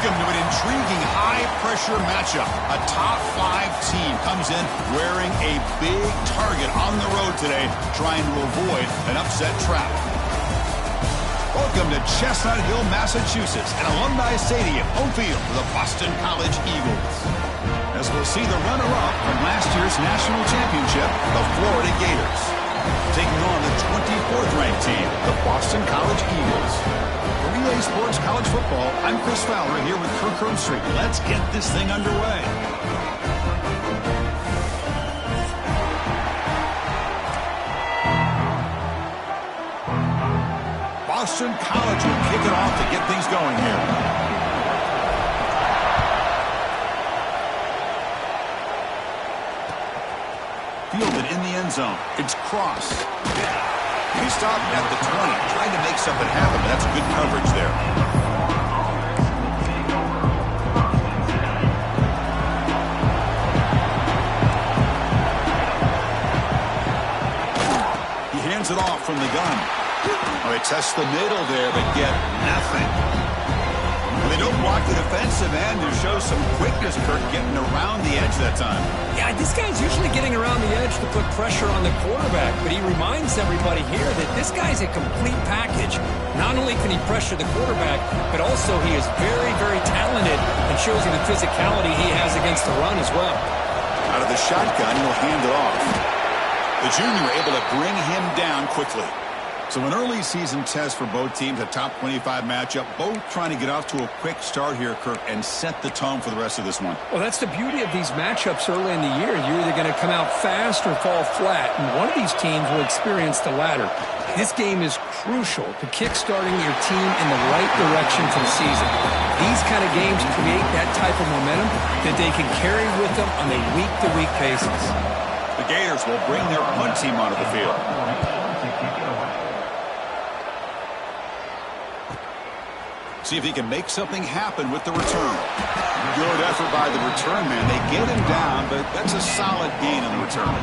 Welcome to an intriguing high-pressure matchup. A top-5 team comes in wearing a big target on the road today, trying to avoid an upset trap. Welcome to Chestnut Hill, Massachusetts, an alumni stadium, home field for the Boston College Eagles. As we'll see the runner-up from last year's national championship, the Florida Gators, taking on the 24th-ranked team, the Boston College Eagles. For EA Sports College Football, I'm Chris Fowler here with Kirk Herbstreit. Let's get this thing underway. Boston College will kick it off to get things going here. Fielded in the end zone. It's Cross. He stopped at the 20, trying to make something happen, but that's good coverage there. He hands it off from the gun. Oh, they test the middle there, but get nothing. They don't block the defensive end. There shows some quickness, Kirk, getting around the edge that time. Yeah, this guy's usually getting around the edge to put pressure on the quarterback, but he reminds everybody here that this guy's a complete package. Not only can he pressure the quarterback, but also he is very, very talented and shows you the physicality he has against the run as well. Out of the shotgun, he'll hand it off. The junior able to bring him down quickly. So an early season test for both teams, a top 25 matchup, both trying to get off to a quick start here, Kirk, and set the tone for the rest of this one. Well, that's the beauty of these matchups early in the year. You're either going to come out fast or fall flat, and one of these teams will experience the latter. This game is crucial to kickstarting your team in the right direction for the season. These kind of games create that type of momentum that they can carry with them on a week-to-week basis. The Gators will bring their punt team onto the field. See if he can make something happen with the return. Good effort by the return man. They get him down, but that's a solid gain on the return.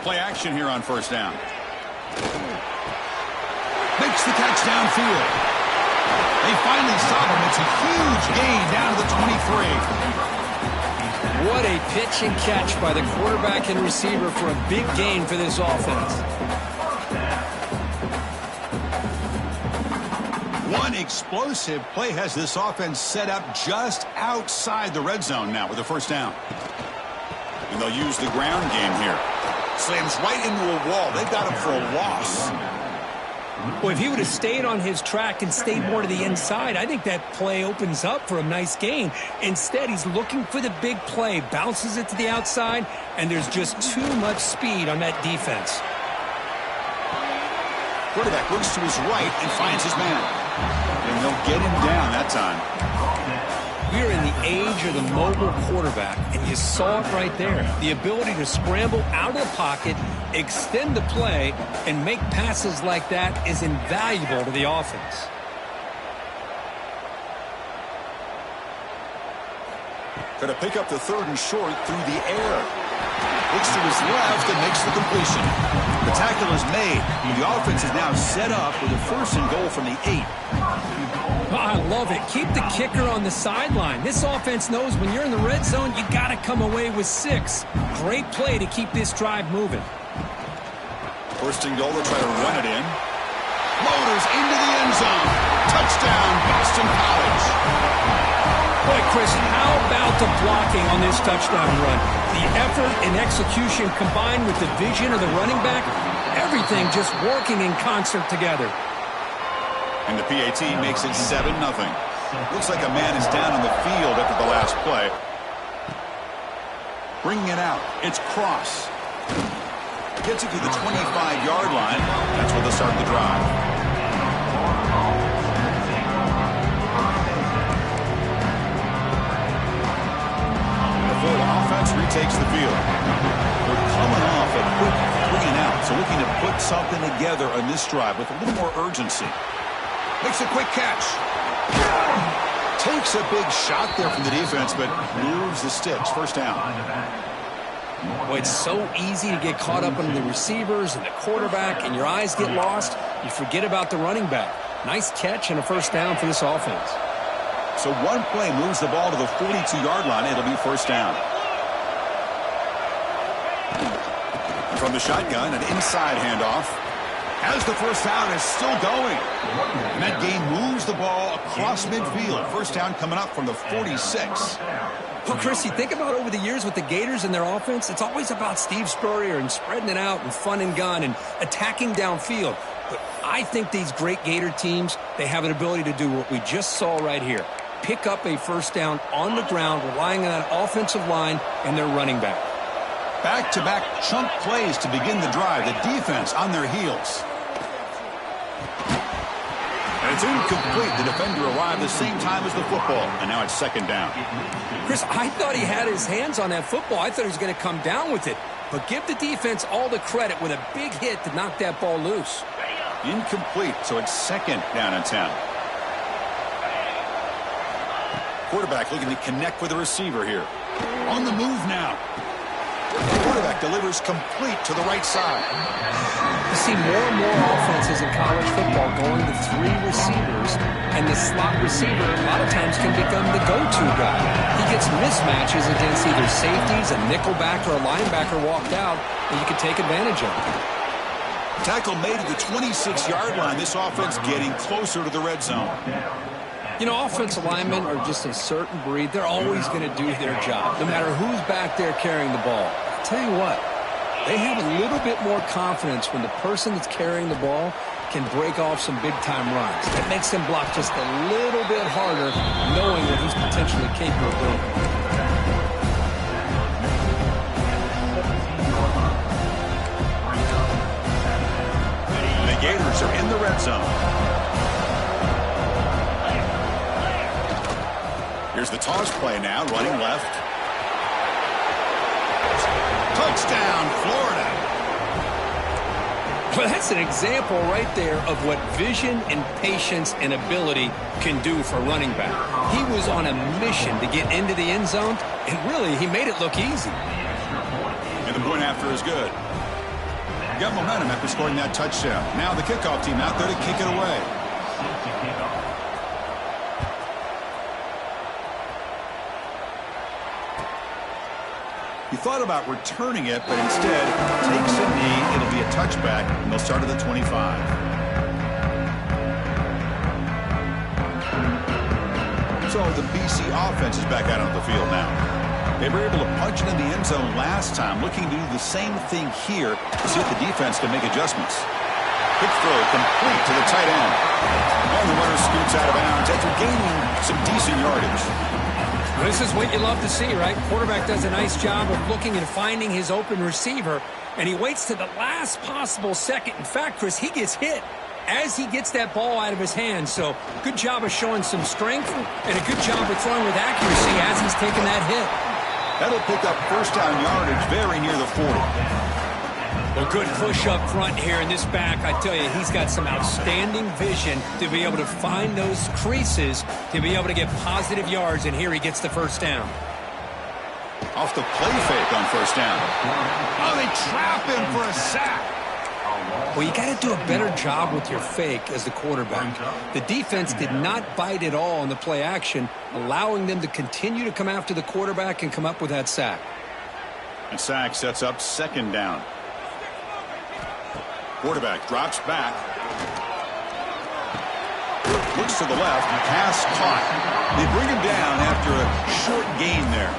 Play action here on first down. Makes the catch downfield. They finally stop him. It's a huge gain down to the 23. What a pitch and catch by the quarterback and receiver for a big gain for this offense. One explosive play has this offense set up just outside the red zone now with a first down. And they'll use the ground game here. Slams right into a wall. They've got him for a loss. Well, if he would have stayed on his track and stayed more to the inside, I think that play opens up for a nice gain. Instead, he's looking for the big play, bounces it to the outside, and there's just too much speed on that defense. Quarterback looks to his right and finds his man. And they'll get him down that time. We're in the age of the mobile quarterback, and you saw it right there. The ability to scramble out of the pocket, extend the play, and make passes like that is invaluable to the offense. Going to pick up the third and short through the air. Looks to his left and makes the completion. The tackle is made. The offense is now set up with a first and goal from the 8. Oh, I love it. Keep the kicker on the sideline. This offense knows when you're in the red zone, you got to come away with 6. Great play to keep this drive moving. First and goal, they'll try to run it in. Motors into the end zone. Touchdown, Boston College. Boy, Chris, how about the blocking on this touchdown run? The effort and execution combined with the vision of the running back, everything just working in concert together. And the PAT makes it 7-0. Looks like a man is down on the field after the last play. Bringing it out. It's Cross. Gets it to the 25-yard line. That's where they'll start the drive. The full offense retakes the field. We're coming off a quick 3-and-out, so looking to put something together on this drive with a little more urgency. Makes a quick catch. Going to throw it. It's going to be incomplete. It's going to be a 2-yard gain. Boston College. They get it to the 25. It's going to be 2nd and 10. Takes a big shot there from the defense, but moves the sticks. First down. Boy, it's so easy to get caught up in the receivers and the quarterback, and your eyes get lost. You forget about the running back. Nice catch and a first down for this offense. So one play moves the ball to the 42-yard line. It'll be first down. From the shotgun, an inside handoff. As the first down is still going. And that game moves the ball across midfield. First down coming up from the 46. Well, Chris, you think about over the years with the Gators and their offense, it's always about Steve Spurrier and spreading it out and fun and gun and attacking downfield. But I think these great Gator teams, they have an ability to do what we just saw right here. Pick up a first down on the ground, relying on that offensive line and their running back. Back-to-back chunk plays to begin the drive. The defense on their heels. And it's incomplete. The defender arrived the same time as the football. And now it's second down. Chris, I thought he had his hands on that football. I thought he was going to come down with it. But give the defense all the credit with a big hit to knock that ball loose. Incomplete, so it's second down and 10. Quarterback looking to connect with the receiver here. On the move now. Quarterback delivers complete to the right side. You see more and more offenses in college football going to three receivers, and the slot receiver a lot of times can become the go-to guy. He gets mismatches against either safeties, a nickelback, or a linebacker walked out, and you can take advantage of it. Tackle made at the 26-yard line. This offense getting closer to the red zone. You know, offensive linemen are just a certain breed. They're always going to do their job, no matter who's back there carrying the ball. I'll tell you what, they have a little bit more confidence when the person that's carrying the ball can break off some big-time runs. That makes them block just a little bit harder, knowing what he's potentially capable of doing. The Gators are in the red zone. Here's the toss play now, running left. Touchdown, Florida. Well, that's an example right there of what vision and patience and ability can do for running back. He was on a mission to get into the end zone, and really, he made it look easy. And the point after is good. Got momentum after scoring that touchdown. Now the kickoff team out there to kick it away. He thought about returning it, but instead takes a knee. It'll be a touchback, and they'll start at the 25. So the BC offense is back out on the field now. They were able to punch it in the end zone last time, looking to do the same thing here to see if the defense can make adjustments. Quick throw complete to the tight end. And the runner scoots out of bounds after gaining some decent yardage. This is what you love to see, right? Quarterback does a nice job of looking and finding his open receiver, and he waits to the last possible second. In fact, Chris, he gets hit as he gets that ball out of his hands. So good job of showing some strength and a good job of throwing with accuracy as he's taking that hit. That'll pick up first down yardage very near the 40. Well, good push up front here in this back. I tell you, he's got some outstanding vision to be able to find those creases, to be able to get positive yards, and here he gets the first down. Off the play fake on first down. Oh, they trap him for a sack. Well, you got to do a better job with your fake as the quarterback. The defense did not bite at all on the play action, allowing them to continue to come after the quarterback and come up with that sack. And sack sets up second down. Quarterback drops back. Looks to the left. Pass caught. They bring him down after a short gain there.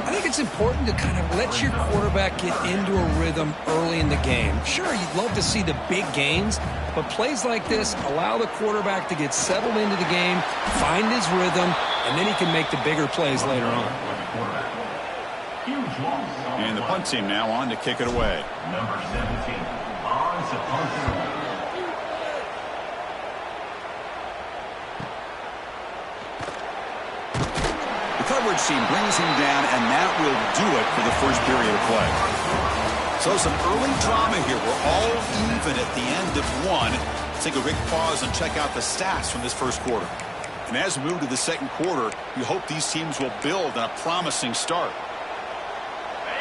I think it's important to kind of let your quarterback get into a rhythm early in the game. Sure, you'd love to see the big gains, but plays like this allow the quarterback to get settled into the game, find his rhythm, and then he can make the bigger plays later on. And the punt team now on to kick it away. Number 17, on to punt. The coverage team brings him down, and that will do it for the first period of play. So some early drama here. We're all even at the end of one. Let's take a quick pause and check out the stats from this first quarter. And as we move to the second quarter, you hope these teams will build on a promising start.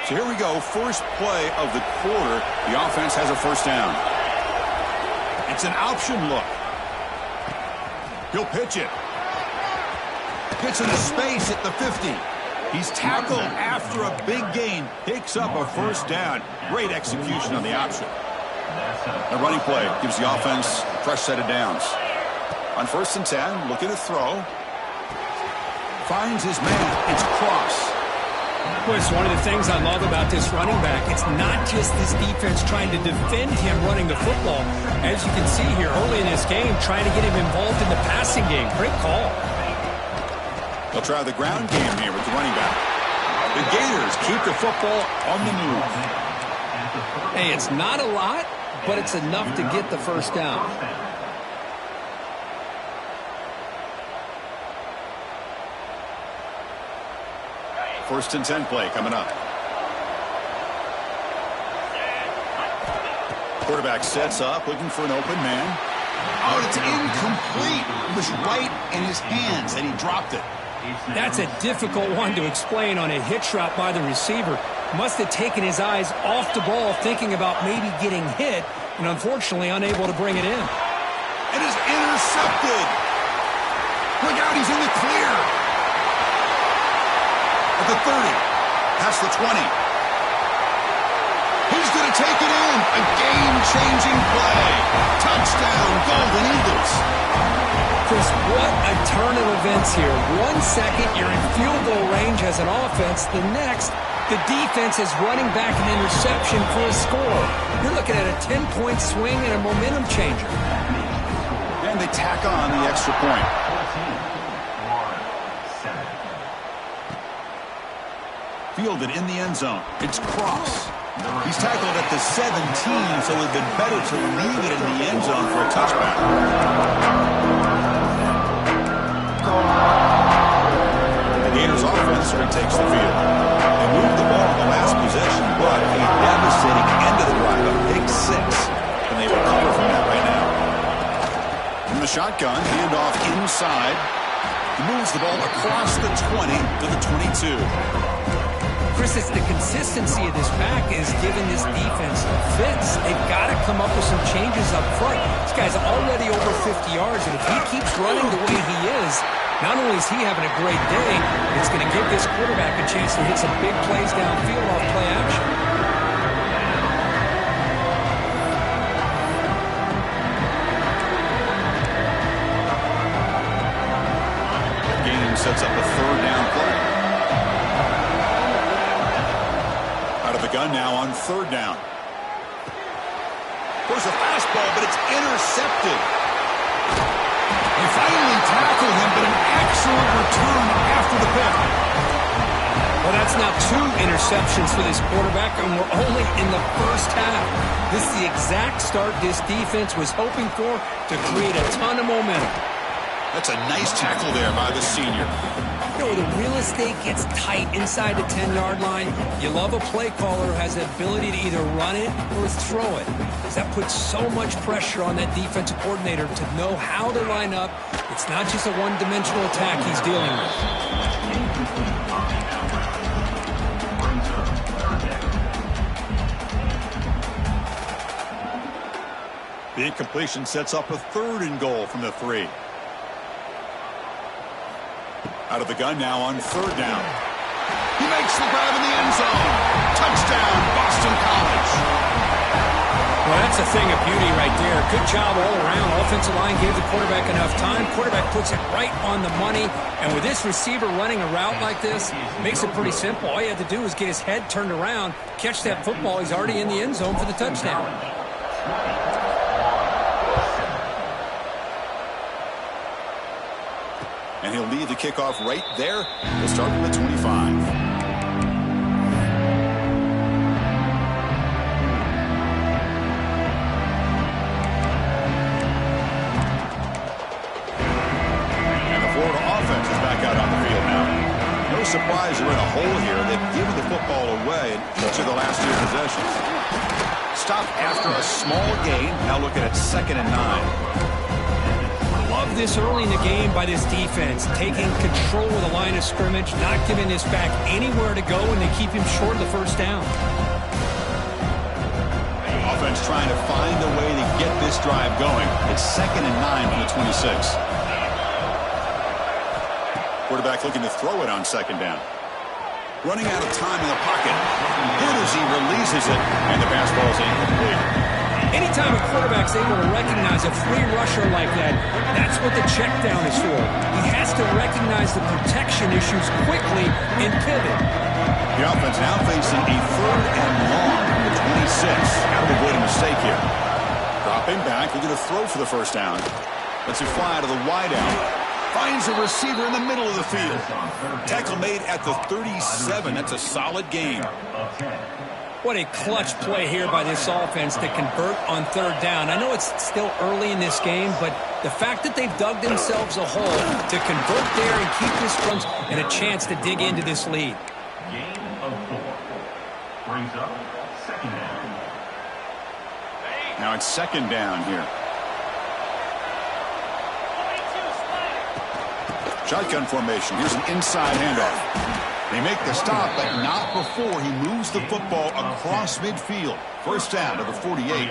So here we go, first play of the quarter. The offense has a first down. It's an option look. He'll pitch it. Gets into space at the 50. He's tackled after a big gain. Picks up a first down. Great execution on the option. The running play gives the offense a fresh set of downs. On 1st and 10, looking to throw. Finds his man. It's Cross. Well, it's one of the things I love about this running back. It's not just this defense trying to defend him running the football. As you can see here early in this game, trying to get him involved in the passing game. Great call. They'll try the ground game here with the running back. The Gators keep the football on the move. Hey, it's not a lot, but it's enough to get the first down. First and 10 play coming up. Quarterback sets up, looking for an open man. Oh, it's incomplete. It was right in his hands, and he dropped it. That's a difficult one to explain on a hitch route by the receiver. Must have taken his eyes off the ball, thinking about maybe getting hit, and unfortunately unable to bring it in. It is intercepted. Look out, he's in the clear. At the 30, past the 20. He's going to take it in. A game-changing play. Touchdown, Golden Eagles. Chris, what a turn of events here. 1 second, you're in field goal range as an offense. The next, the defense is running back an interception for a score. You're looking at a 10-point swing and a momentum changer. And they tack on the extra point. Fielded in the end zone. It's Cross. He's tackled at the 17, so it would have been better to leave it in the end zone for a touchback. The Gators offense retakes the field. They moved the ball in the last possession, but a devastating end of the drive, a pick 6. And they recover from that right now. From the shotgun, handoff inside. He moves the ball across the 20 to the 22. Chris, it's the consistency of this back is giving this defense fits. They've got to come up with some changes up front. This guy's already over 50 yards, and if he keeps running the way he is, not only is he having a great day, it's going to give this quarterback a chance to hit some big plays downfield off play action. The game sets up a 3rd down play. Gun now on 3rd down. There's a fastball, but it's intercepted. They finally tackled him, but an excellent return after the pick. Well, that's now 2 interceptions for this quarterback, and we're only in the first half. This is the exact start this defense was hoping for to create a ton of momentum. That's a nice tackle there by the senior. You know, the real estate gets tight inside the 10-yard line. You love a play caller who has the ability to either run it or throw it, because that puts so much pressure on that defensive coordinator to know how to line up. It's not just a one-dimensional attack he's dealing with. The incompletion sets up a 3rd and goal from the 3. Out of the gun now on 3rd down. He makes the grab in the end zone. Touchdown, Boston College. Well, that's a thing of beauty right there. Good job all around. Offensive line gave the quarterback enough time. Quarterback puts it right on the money. And with this receiver running a route like this, makes it pretty simple. All you had to do was get his head turned around, catch that football. He's already in the end zone for the touchdown. And he'll lead the kickoff right there. He'll start from the 25. And the Florida offense is back out on the field now. No surprise they're in a hole here. They've given the football away in each of the last 2 possessions. Stopped after a small gain. Now looking at 2nd and 9. Love this early in the game by this defense, taking control of the line of scrimmage, not giving this back anywhere to go, and they keep him short of the first down. Offense trying to find a way to get this drive going. It's 2nd and 9 from the 26. Quarterback looking to throw it on 2nd down. Running out of time in the pocket. Good as he releases it, and the pass ball is incomplete. Anytime a quarterback's able to recognize a free rusher like that, that's what the check down is for. He has to recognize the protection issues quickly and pivot. The offense now facing a 3rd and long from the 26. Got to avoid a mistake here. Dropping back, looking to throw for the first down. Lets it fly to the wideout. Finds a receiver in the middle of the field. Tackle made at the 37. That's a solid gain. What a clutch play here by this offense to convert on 3rd down. I know it's still early in this game, but the fact that they've dug themselves a hole to convert there and keep this runs and a chance to dig into this lead. Gain of 4. Brings up 2nd down. Now it's 2nd down here. Shotgun formation. Here's an inside handoff. They make the stop, but not before he moves the football across midfield. First down to the 48.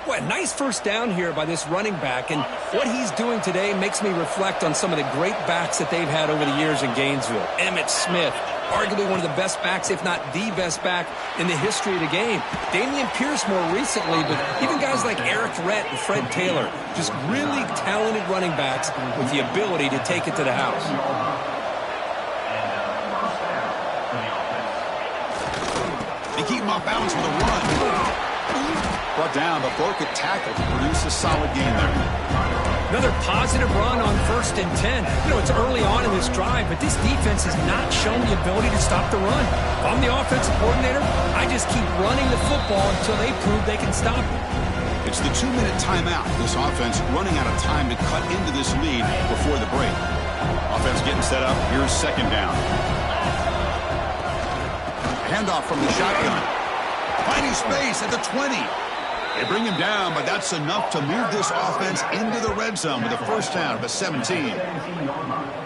What a nice first down here by this running back, and what he's doing today makes me reflect on some of the great backs that they've had over the years in Gainesville. Emmitt Smith, arguably one of the best backs, if not the best back in the history of the game. Damian Pierce more recently, but even guys like Eric Rhett and Fred Taylor, just really talented running backs with the ability to take it to the house. They keep him off balance with a run. Brought down before it could tackle to produce a solid gain there. Another positive run on 1st and 10. You know, it's early on in this drive, but this defense has not shown the ability to stop the run. If I'm the offensive coordinator, I just keep running the football until they prove they can stop it. It's the 2-minute timeout. This offense running out of time to cut into this lead before the break. Offense getting set up. Here's 2nd down. Handoff from the shotgun. Finding space at the 20. They bring him down, but that's enough to move this offense into the red zone with a first down at the 17.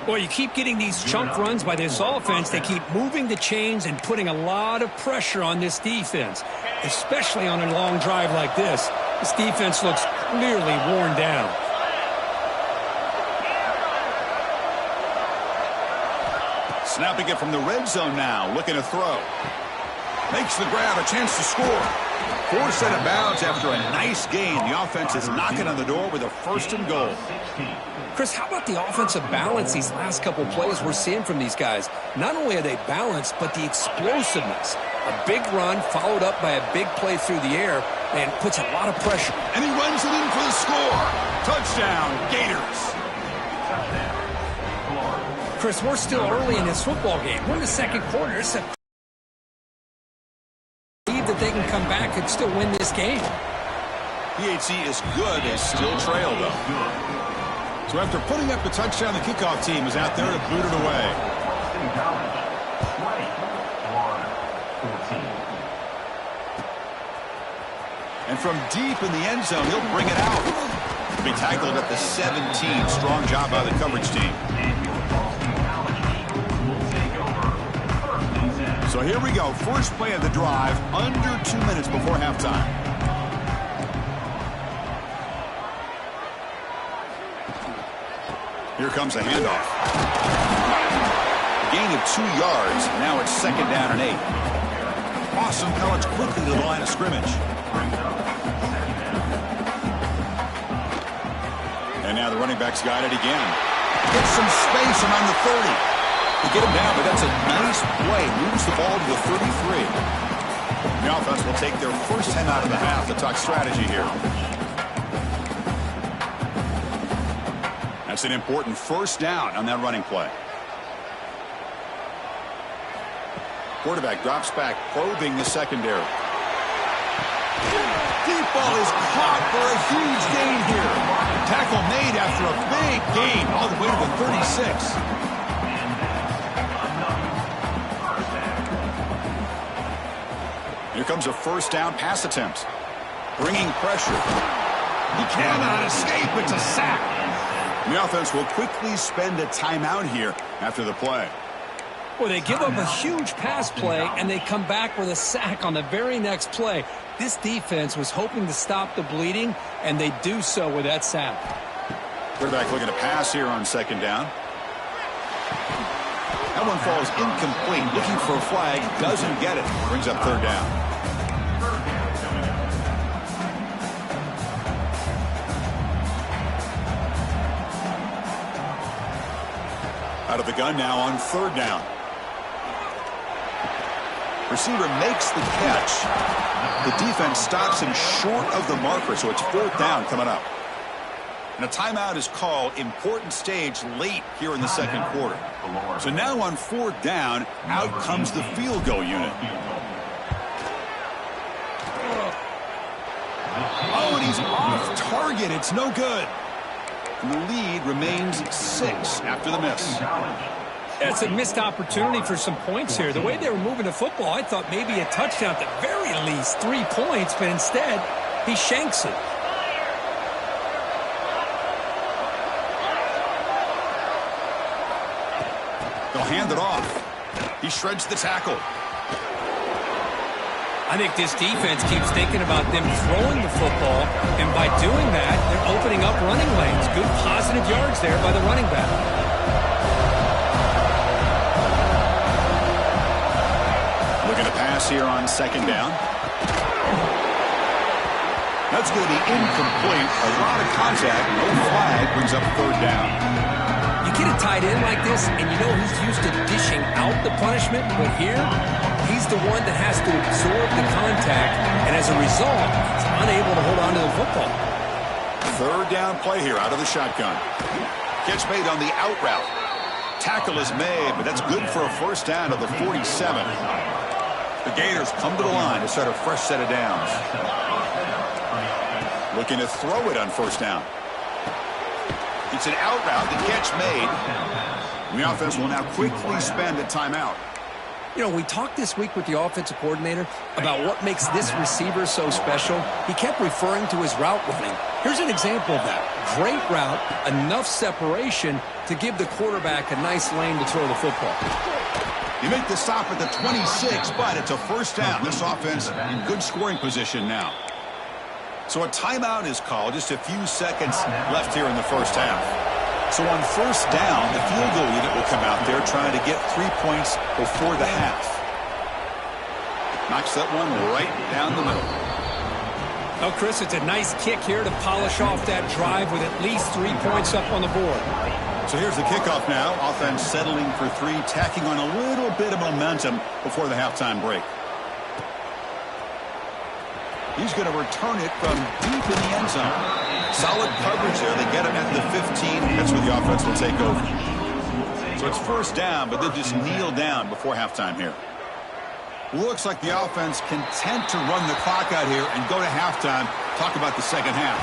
Well, you keep getting these chunk runs by this offense. They keep moving the chains and putting a lot of pressure on this defense, especially on a long drive like this. This defense looks clearly worn down. Snapping it from the red zone now, looking to throw. Makes the grab, a chance to score. 4 set of bounds after a nice gain. The offense is knocking on the door with a 1st and goal. Chris, how about the offensive balance these last couple plays we're seeing from these guys? Not only are they balanced, but the explosiveness. A big run followed up by a big play through the air and puts a lot of pressure. And he runs it in for the score. Touchdown, Gators. Chris, we're still early in this football game. We're in the 2nd quarter. It's a believe that they can come back and still win this game. PHC is good. They still trail, though. So after putting up the touchdown, the kickoff team is out there to boot it away. And from deep in the end zone, he'll bring it out. He'll be tackled at the 17. Strong job by the coverage team. So here we go. First play of the drive, under 2 minutes before halftime. Here comes a handoff. Gain of 2 yards. Now it's 2nd down and 8. Boston College quickly to the line of scrimmage. And now the running back's got it again. Gets some space around the 30. To get him down, but that's a nice play. Moves the ball to the 33. The offense will take their first 10 out of the half to talk strategy here. That's an important first down on that running play. Quarterback drops back, probing the secondary. Deep ball is caught for a huge gain here. Tackle made after a big gain all the way to the 36. Here comes a first down pass attempt. Bringing pressure. He cannot escape. It's a sack. The offense will quickly spend a timeout here after the play. Well, they give up a huge pass play, and they come back with a sack on the very next play. This defense was hoping to stop the bleeding, and they do so with that sack. Quarterback looking to pass here on second down. That one falls incomplete. Looking for a flag. Doesn't get it. Brings up third down. Out of the gun now on third down. Receiver makes the catch. The defense stops him short of the marker, so it's fourth down coming up. And a timeout is called. Important stage late here in the second quarter. So now on fourth down, out comes the field goal unit. Oh, and he's off target. It's no good. And the lead remains 6 after the miss. That's a missed opportunity for some points here. The way they were moving the football, I thought maybe a touchdown, at the very least 3 points, but instead he shanks it. They'll hand it off. He shreds the tackle. I think this defense keeps thinking about them throwing the football, and by doing that, they're opening up running lanes. Good positive yards there by the running back. Looking to pass here on second down. That's going to be incomplete. A lot of contact. No flag. Brings up third down. You get a tight end like this, and you know he's used to dishing out the punishment, but here, he's the one that has to absorb the contact, and as a result, he's unable to hold on to the football. Third down play here out of the shotgun. Catch made on the out route. Tackle is made, but that's good for a first down to the 47. The Gators come to the line to start a fresh set of downs. Looking to throw it on first down. It's an out route. The catch made. And the offense will now quickly spend a timeout. You know, we talked this week with the offensive coordinator about what makes this receiver so special. He kept referring to his route running. Here's an example of that. Great route, enough separation to give the quarterback a nice lane to throw the football. You make the stop at the 26, but it's a first down. This offense in good scoring position now. So a timeout is called. Just a few seconds left here in the first half. So on first down, the field goal unit will come out there trying to get 3 points before the half. Knocks that one right down the middle. Oh, Chris, it's a nice kick here to polish off that drive with at least 3 points up on the board. So here's the kickoff now. Offense settling for 3, tacking on a little bit of momentum before the halftime break. He's going to return it from deep in the end zone. Solid coverage there. They get him at the 15. That's where the offense will take over. So it's first down, but they just kneel down before halftime here. Looks like the offense content to run the clock out here and go to halftime. Talk about the second half.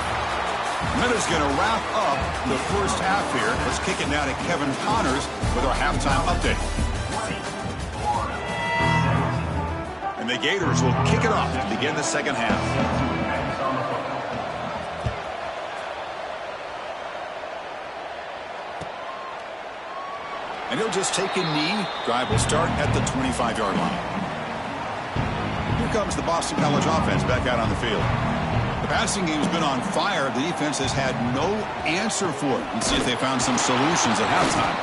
Minutes going to wrap up the first half here. Let's kick it now to Kevin Connors with our halftime update. And the Gators will kick it off to begin the second half. And he'll just take a knee. Drive will start at the 25-yard line. Here comes the Boston College offense back out on the field. The passing game's been on fire. The defense has had no answer for it. Let's see if they found some solutions at halftime.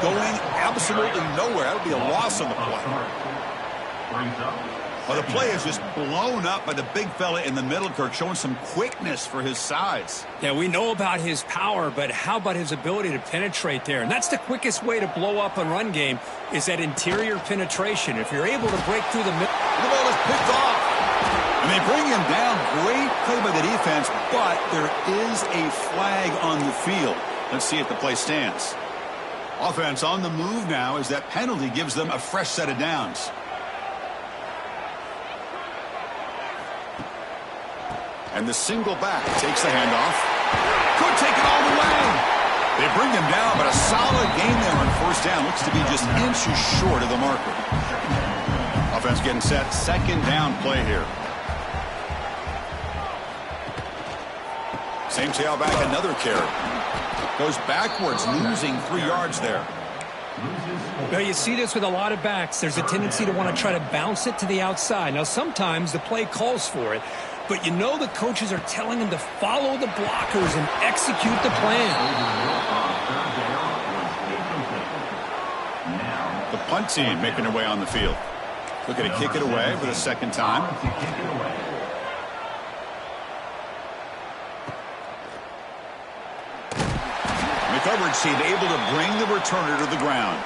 Going absolutely nowhere. That would be a loss on the play. Well, the play is just blown up by the big fella in the middle, Kirk, showing some quickness for his size. Yeah, we know about his power, but how about his ability to penetrate there? And that's the quickest way to blow up a run game is that interior penetration. If you're able to break through the middle. The ball is picked off. And they bring him down. Great play by the defense, but there is a flag on the field. Let's see if the play stands. Offense on the move now as that penalty gives them a fresh set of downs. And the single back takes the handoff. Could take it all the way. They bring him down, but a solid game there on first down. Looks to be just inches short of the marker. Offense getting set. Second down play here. Same tailback, another carry. Goes backwards, losing 3 yards there. Well, you see this with a lot of backs. There's a tendency to want to try to bounce it to the outside. Now, sometimes the play calls for it, but you know the coaches are telling them to follow the blockers and execute the plan. The punt team making their way on the field. Looking to kick it away for the second time. Coverage team able to bring the returner to the ground.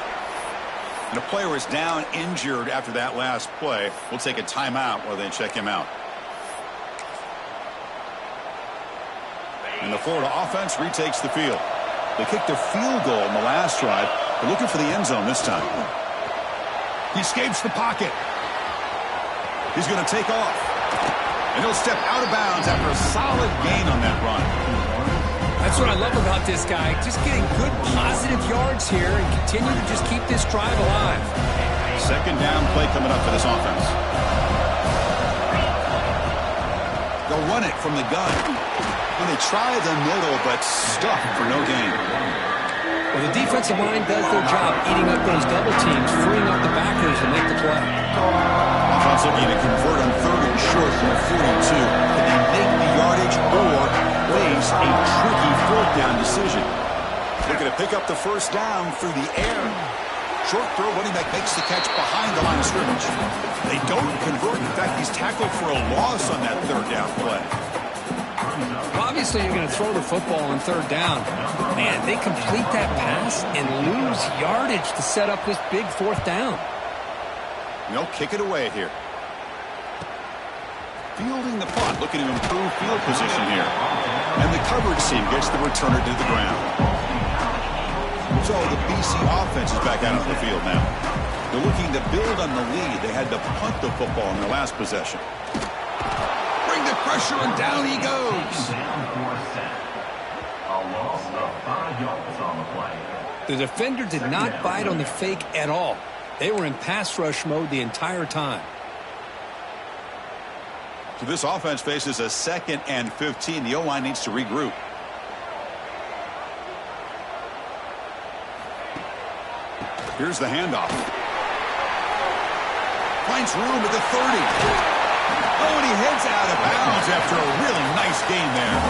And the player is down injured after that last play. We'll take a timeout while they check him out. And the Florida offense retakes the field. They kicked a field goal in the last drive. They're looking for the end zone this time. He escapes the pocket. He's going to take off. And he'll step out of bounds after a solid gain on that run. That's what I love about this guy. Just getting good positive yards here and continue to just keep this drive alive. Second down play coming up for this offense. They'll run it from the gun. And they try the middle, but stuck for no gain. Well, the defensive line does their job eating up those double teams, freeing up the backers to make the play. Offense looking to convert on 3rd and short from the 42. Can they make the yardage or face a tricky 4th down decision? Looking to pick up the first down through the air. Short throw, running back makes the catch behind the line of scrimmage. They don't convert. In fact, he's tackled for a loss on that 3rd down play. Obviously, you're going to throw the football on 3rd down. Man, they complete that pass and lose yardage to set up this big 4th down. They'll kick it away here. Fielding the punt, looking to improve field position here. And the coverage team gets the returner to the ground. So the BC offense is back out on the field now. They're looking to build on the lead. They had to punt the football in their last possession. Bring the pressure, and down he goes. A loss of 5 yards on the play. The defender did not bite on the fake at all. They were in pass rush mode the entire time. So this offense faces a 2nd and 15. The O-line needs to regroup. Here's the handoff. Finds room at the 30. Oh, and he heads out of bounds after a really nice gain there.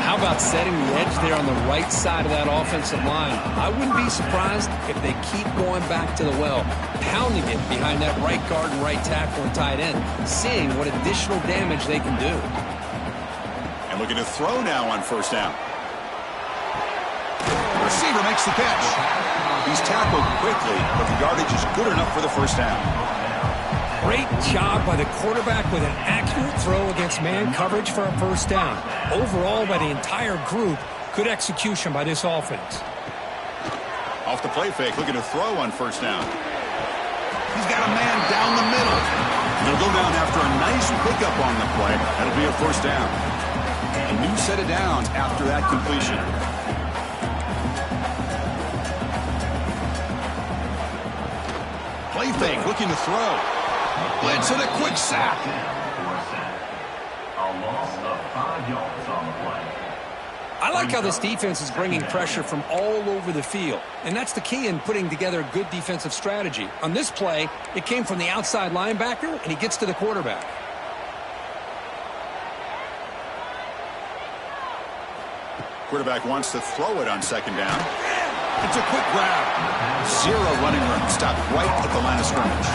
How about setting the edge there on the right side of that offensive line? I wouldn't be surprised if they keep going back to the well, pounding it behind that right guard and right tackle and tight end, seeing what additional damage they can do. And looking to throw now on 1st down. The receiver makes the catch. He's tackled quickly, but the yardage is good enough for the 1st down. Great job by the quarterback with an accurate throw against man coverage for a 1st down. Overall, by the entire group, good execution by this offense. Off the play fake, looking to throw on 1st down. He's got a man down the middle. They'll go down after a nice pickup on the play. That'll be a 1st down. A new set of downs after that completion. Play fake, looking to throw. Blitz and a quick sack. A loss of 5 yards on the play. I like how this defense is bringing pressure from all over the field. And that's the key in putting together a good defensive strategy. On this play, it came from the outside linebacker, and he gets to the quarterback. Quarterback wants to throw it on 2nd down. It's a quick grab. 0 running room. Stopped right at the line of scrimmage.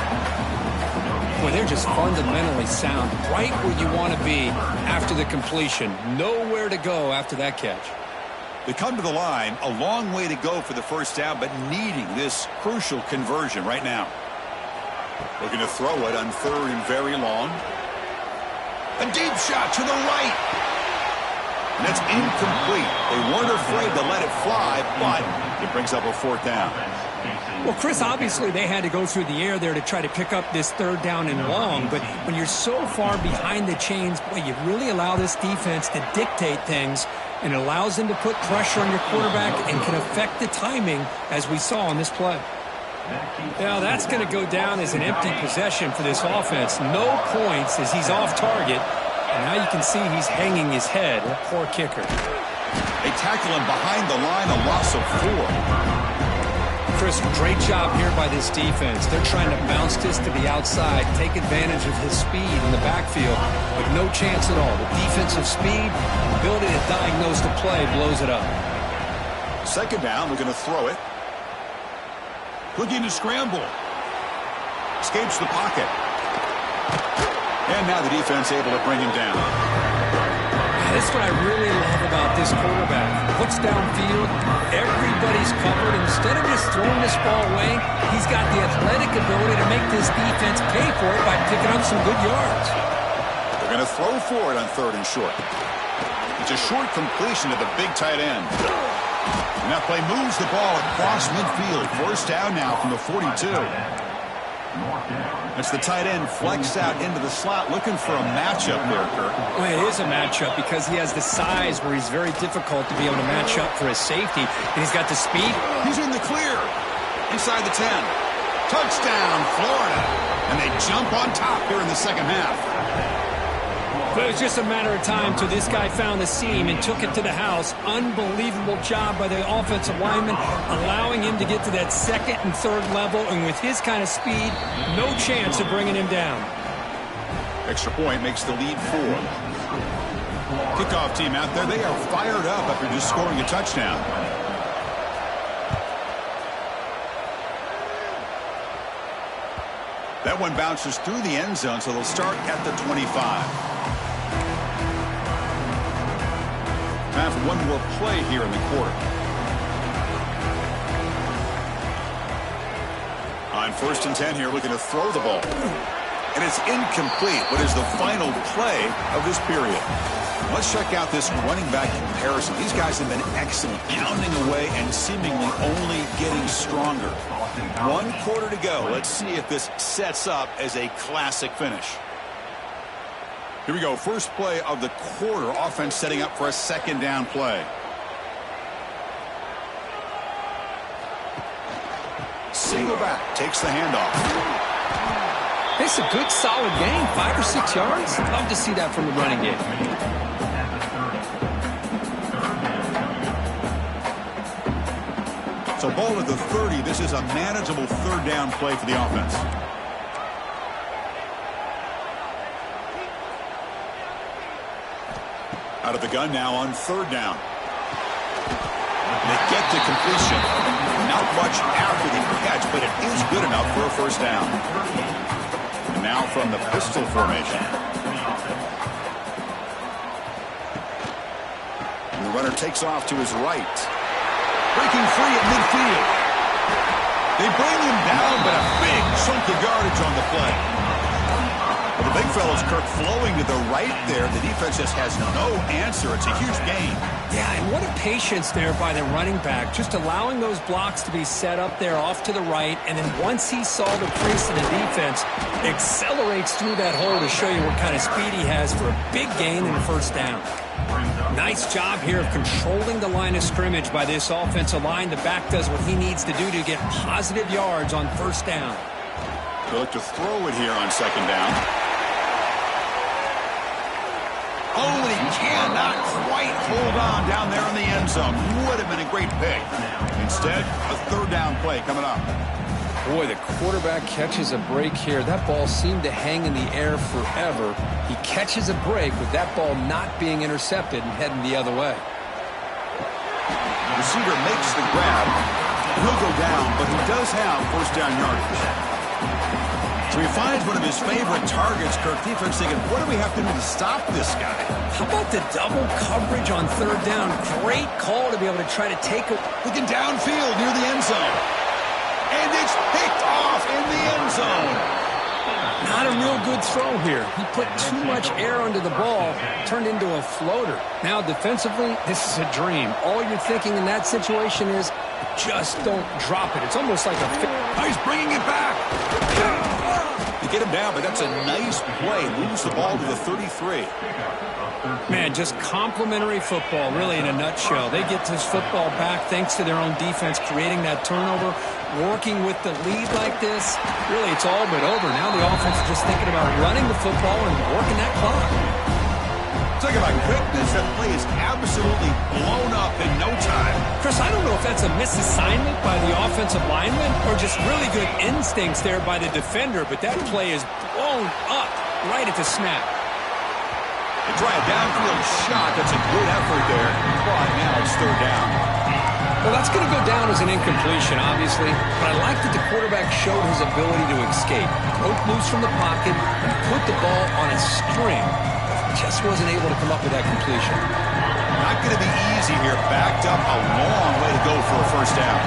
Boy, they're just fundamentally sound, right where you want to be after the completion. Nowhere to go after that catch. They come to the line, a long way to go for the 1st down, but needing this crucial conversion right now. Looking to throw it on 3rd and very long. A deep shot to the right. And that's incomplete. They weren't afraid to let it fly, but it brings up a 4th down. Well, Chris, obviously they had to go through the air there to try to pick up this 3rd down and long, but when you're so far behind the chains, boy, you really allow this defense to dictate things, and it allows them to put pressure on your quarterback and can affect the timing, as we saw on this play. Now, that's going to go down as an empty possession for this offense. No points as he's off target, And now you can see he's hanging his head. Poor kicker. They tackle him behind the line, a loss of 4. Chris, great job here by this defense. They're trying to bounce this to the outside, take advantage of his speed in the backfield, but no chance at all. The defensive speed, ability to diagnose the play, blows it up. Second down, they're going to throw it. Looking to scramble. Escapes the pocket. And now the defense able to bring him down. That's what I really love about this quarterback. Looks downfield, everybody's covered. Instead of just throwing this ball away, he's got the athletic ability to make this defense pay for it by picking up some good yards. They're going to throw for it on 3rd and short. It's a short completion to the big tight end. And that play moves the ball across midfield. 1st down now from the 42. It's the tight end flexed out into the slot, looking for a matchup there, Kirk. Well, it is a matchup because he has the size where he's very difficult to be able to match up for his safety. And he's got the speed. He's in the clear. Inside the 10. Touchdown, Florida. And they jump on top here in the second half. But it was just a matter of time till this guy found the seam and took it to the house. Unbelievable job by the offensive lineman, allowing him to get to that 2nd and 3rd level. And with his kind of speed, no chance of bringing him down. Extra point makes the lead 4. Kickoff team out there. They are fired up after just scoring a touchdown. That one bounces through the end zone, so they'll start at the 25. Time for one more play here in the quarter. On 1st and 10 here, looking to throw the ball. And it's incomplete. What is the final play of this period? Let's check out this running back comparison. These guys have been excellent, pounding away and seemingly only getting stronger. 1 quarter to go. Let's see if this sets up as a classic finish. Here we go. First play of the quarter. Offense setting up for a 2nd down play. Single back. Takes the handoff. It's a good, solid game. 5 or 6 yards. Love to see that from the running game. So ball at the 30. This is a manageable 3rd down play for the offense. Out of the gun now on 3rd down. They get to completion. Not much after the catch, but it is good enough for a 1st down. And now from the pistol formation. And the runner takes off to his right. Breaking free at midfield. They bring him down, but a big chunk of yardage on the play. Well, the big fella's, Kirk, flowing to the right there. The defense just has no answer. It's a huge gain. Yeah, and what a patience there by the running back. Just allowing those blocks to be set up there off to the right. And then once he saw the crease of the defense, accelerates through that hole to show you what kind of speed he has for a big gain and a 1st down. Nice job here of controlling the line of scrimmage by this offensive line. The back does what he needs to do to get positive yards on 1st down. They look to throw it here on 2nd down. Oh, and he cannot quite hold on down there in the end zone. Would have been a great pick. Instead, a 3rd down play coming up. Boy, the quarterback catches a break here. That ball seemed to hang in the air forever. He catches a break with that ball not being intercepted and heading the other way. The receiver makes the grab. He'll go down, but he does have 1st down yardage. So he finds one of his favorite targets. Kirk, defense thinking, what do we have to do to stop this guy? How about the double coverage on 3rd down? Great call to be able to try to take a... Looking downfield near the end zone. And it's picked off in the end zone. Not a real good throw here. He put too much air under the ball, turned into a floater. Now, defensively, this is a dream. All you're thinking in that situation is, just don't drop it. It's almost like a... Oh, he's bringing it back. You get him down, but that's a nice play. Moves the ball to the 33. Man, just complimentary football, really, in a nutshell. They get this football back thanks to their own defense, creating that turnover, working with the lead like this. Really, it's all but over. Now the offense is just thinking about running the football and working that clock. Talk about quickness. That play is absolutely blown up in no time. Chris, I don't know if that's a misassignment by the offensive lineman or just really good instincts there by the defender, but that play is blown up right at the snap. They try a downfield shot. That's a good effort there. But now it's third down. Well, that's going to go down as an incompletion, obviously, but I like that the quarterback showed his ability to escape. Broke loose from the pocket and put the ball on a string. Just wasn't able to come up with that completion. Not going to be easy here. Backed up a long way to go for a first down.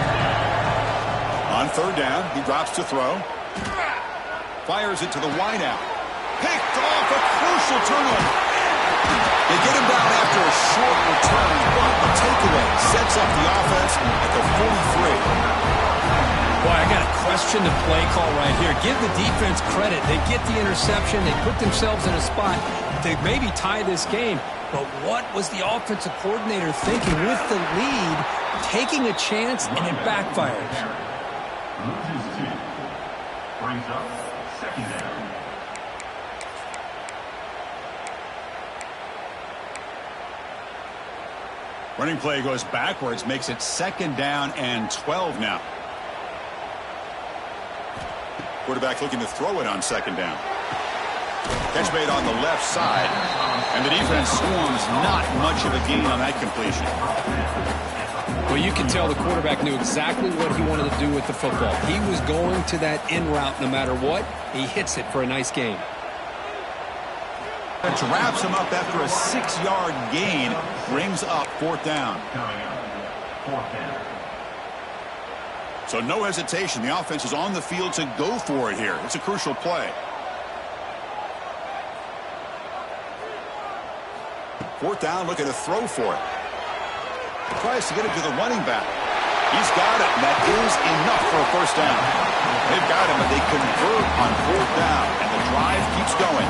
On third down, he drops to throw. Fires it to the wideout. Picked off, a crucial turnover. They get him down after a short return, but the takeaway sets up the offense at the 43. Boy, I got to question the play call right here. Give the defense credit. They get the interception. They put themselves in a spot to maybe tie this game. But what was the offensive coordinator thinking with the lead, taking a chance, and it backfires? Loses 2. Brings up second down. Running play goes backwards, makes it second down and 12 now. Quarterback looking to throw it on second down. Catch made on the left side, and the defense swarms not much of a gain on that completion. Well, you can tell the quarterback knew exactly what he wanted to do with the football. He was going to that in route no matter what. He hits it for a nice gain. It wraps him up after a 6-yard gain, brings up fourth down. Coming up, fourth down. So no hesitation. The offense is on the field to go for it here. It's a crucial play. Fourth down, looking to throw for it. Tries to get it to the running back. He's got it, and that is enough for a first down. They've got him, and they convert on fourth down, and the drive keeps going.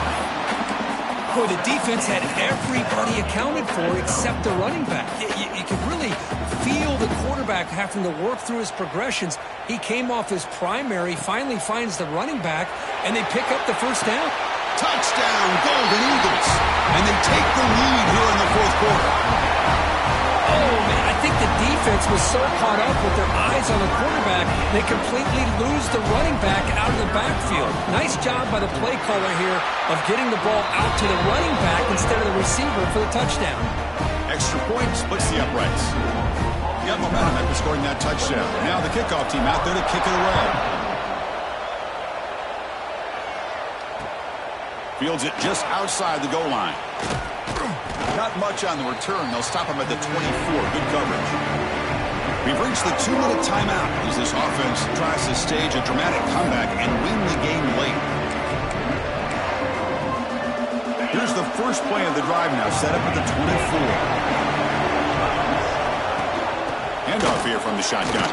Boy, the defense had everybody accounted for except the running back. You could really feel the quarterback having to work through his progressions. He came off his primary, finally finds the running back, and they pick up the first down. Touchdown, Golden Eagles. And they take the lead here in the fourth quarter. Oh, man, I think the defense was so caught up with their eyes on the quarterback, they completely lose the running back out of the backfield. Nice job by the play caller here of getting the ball out to the running back instead of the receiver for the touchdown. Extra point splits the uprights. You got momentum after scoring that touchdown. Now the kickoff team out there to kick it away. Fields it just outside the goal line. Not much on the return. They'll stop him at the 24. Good coverage. We've reached the 2-minute timeout as this offense tries to stage a dramatic comeback and win the game late. Here's the first play of the drive now, set up at the 24. Handoff here from the shotgun.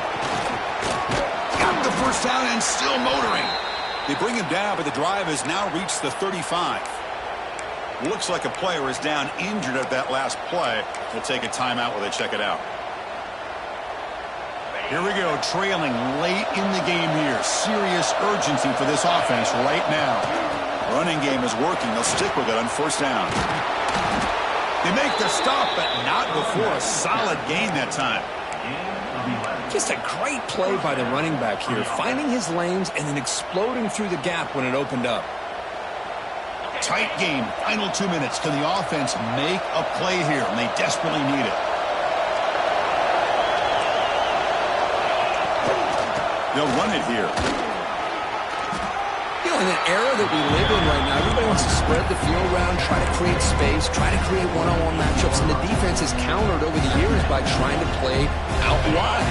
Got the first down and still motoring. They bring him down, but the drive has now reached the 35. Looks like a player is down injured at that last play. We'll take a timeout while they check it out. Here we go, trailing late in the game here. Serious urgency for this offense right now. Running game is working. They'll stick with it on first down. They make the stop, but not before a solid gain that time. Just a great play by the running back here, finding his lanes and then exploding through the gap when it opened up. Tight game, final 2 minutes. Can the offense make a play here? And they desperately need it. They'll run it here. You know, in an era that we live in right now, everybody wants to spread the field around, try to create space, try to create one-on-one matchups, and the defense has countered over the years by trying to play out wide.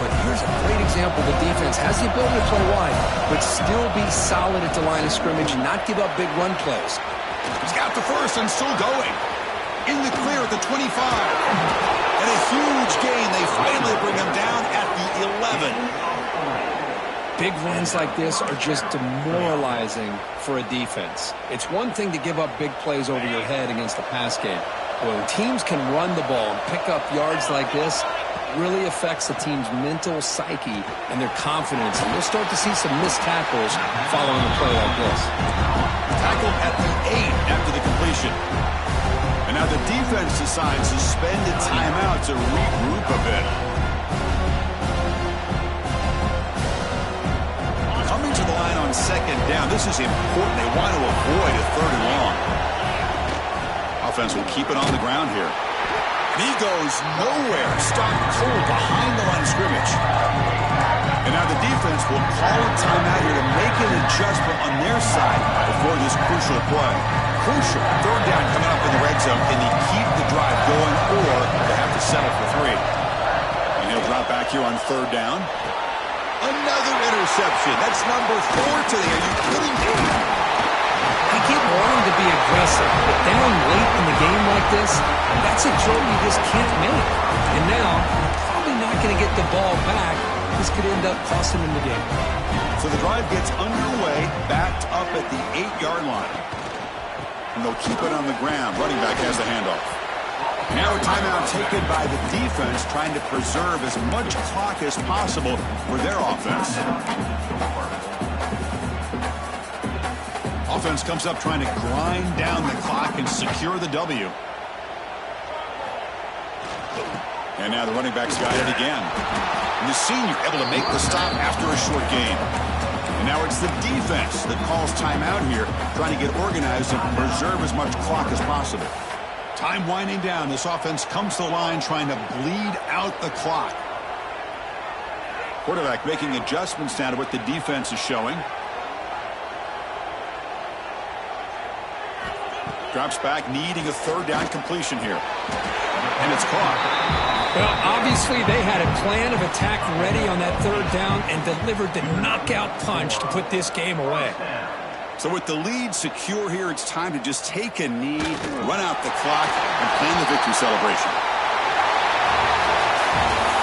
But here's a great example. The defense has the ability to play wide, but still be solid at the line of scrimmage and not give up big run plays. He's got the first and still going. In the clear at the 25. And a huge gain. They finally bring him down at the 11. Big runs like this are just demoralizing for a defense. It's one thing to give up big plays over your head against the pass game. But when teams can run the ball and pick up yards like this, really affects the team's mental psyche and their confidence. And you'll start to see some missed tackles following a play like this. Tackled at the 8 after the completion. And And now the defense decides to spend a timeout to regroup a bit. Coming to the line on second down, this is important. They want to avoid a third and long. Offense will keep it on the ground here. And he goes nowhere. Stopped cold behind the line of scrimmage. And now the defense will call a timeout here to make an adjustment on their side before this crucial play. Crucial. Third down coming up in the red zone. Can they keep the drive going, or they have to settle for 3? And he'll drop back here on third down. Another interception. That's number 4 today. Are you kidding me? I get wanting to be aggressive, but down late in the game like this, that's a throw you just can't make. And now, probably not going to get the ball back. This could end up costing him the game. So the drive gets underway, backed up at the 8-yard line. And they'll keep it on the ground. Running back has the handoff. Now a timeout taken by the defense, trying to preserve as much clock as possible for their offense. Offense comes up trying to grind down the clock and secure the W. And now the running back's got it again. And the senior able to make the stop after a short gain. And now it's the defense that calls timeout here, trying to get organized and preserve as much clock as possible. Time winding down. This offense comes to the line trying to bleed out the clock. Quarterback making adjustments now to what the defense is showing. Drops back, needing a third down completion here. And it's caught. Well, obviously they had a plan of attack ready on that third down and delivered the knockout punch to put this game away. So with the lead secure here, it's time to just take a knee, run out the clock, and plan the victory celebration.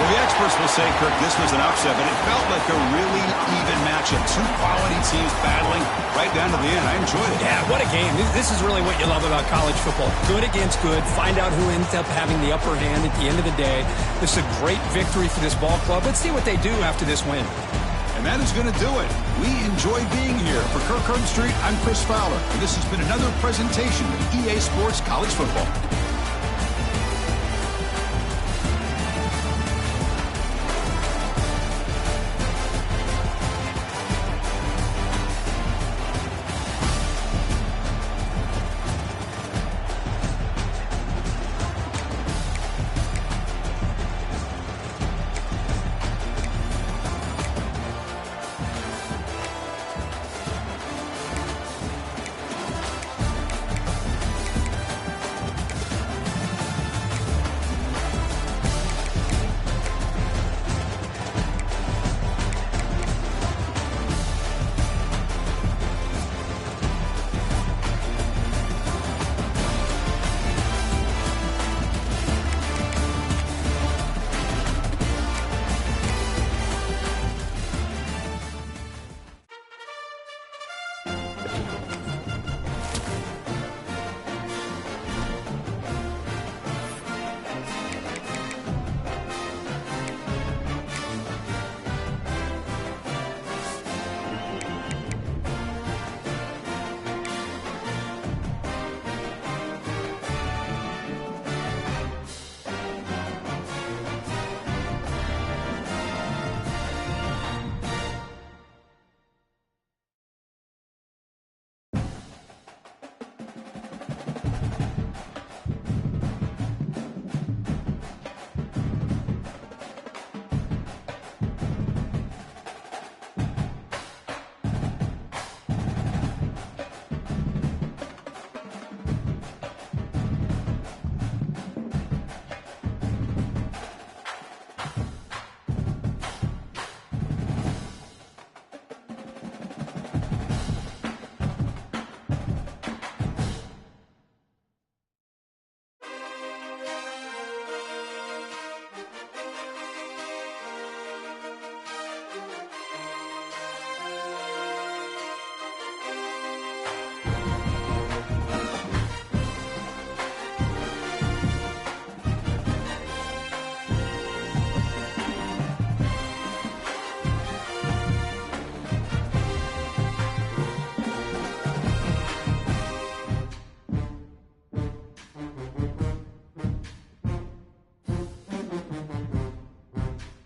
Well, the experts will say, Kirk, this was an upset, but it felt like a really even matchup. 2 quality teams battling right down to the end. I enjoyed it. Yeah, what a game. This is really what you love about college football. Good against good. Find out who ends up having the upper hand at the end of the day. This is a great victory for this ball club. Let's see what they do after this win. And that is going to do it. We enjoy being here. For Kirk Street, I'm Chris Fowler, and this has been another presentation of EA Sports College Football.